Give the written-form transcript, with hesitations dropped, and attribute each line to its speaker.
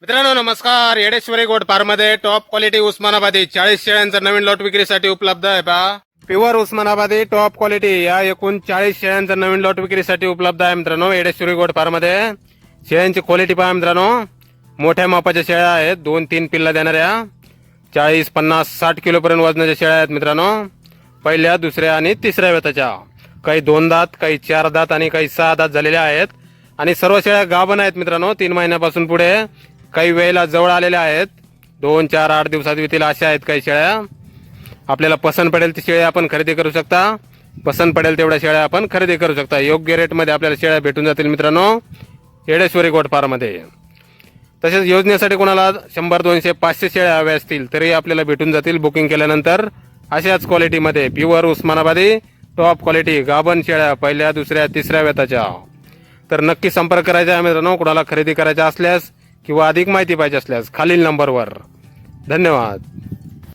Speaker 1: मित्रांनो नमस्कार. Yedeshwari goat farm मध्ये टॉप क्वालिटी उस्मानाबादी 40 शेळ्यांचा नवीन लॉट विक्रीसाठी उपलब्ध आहे. पहा प्युअर उस्मानाबादी टॉप क्वालिटी या एकूण 40 शेळ्यांचा नवीन लॉट विक्रीसाठी उपलब्ध आहे. मित्रांनो येडेश्वरी गोट फार्म मध्ये शेळ्यांची क्वालिटी पहा मित्रांनो. मोठ्या मापाच्या शेळ्या आहेत, 2-3 पिल्ला देणाऱ्या 40, 50, 60 किलो पर्यंत वजनाच्या शेळ्या आहेत मित्रांनो. पहिल्या, दुसऱ्या आणि तिसऱ्या वेताच्या. काही 2 दात, काही 4 दात आणि काही 6 दात झालेल्या आहेत. आणि सर्व शेळ्या गाभण आहेत मित्रांनो. 3 महिन्यापासून पुढे काही वेळेला जवळ आलेल्या आहेत. 2, 4, 8 दिवसात येतील अशा आहेत काही शेळ्या. आपल्याला पसंत पडेल ती शेळ्या आपण खरेदी करू शकता. पसंत पडेल तेवढ्या शेळ्या आपण खरेदी करू शकता. योग्य रेटमध्ये आपल्याला शेळ्या भेटून जातील मित्रांनो येडेश्वरी गोट फार्ममध्ये. तसेच योजनेसाठी कोणाला 100, 200, 500 शेळ्या हव्या असतील तरी आपल्याला भेटून जातील बुकिंग केल्यानंतर. अशाच क्वालिटीमध्ये प्युअर उस्मानाबादी टॉप क्वालिटी गाभण शेळ्या पहिल्या, दुसऱ्या, तिसऱ्या वेताच्या. तर नक्की संपर्क करायचा आहे मित्रांनो. कोणाला खरेदी करायच्या असल्यास किंवा अधिक माहिती पाहिजे असल्यास खालील नंबरवर. धन्यवाद.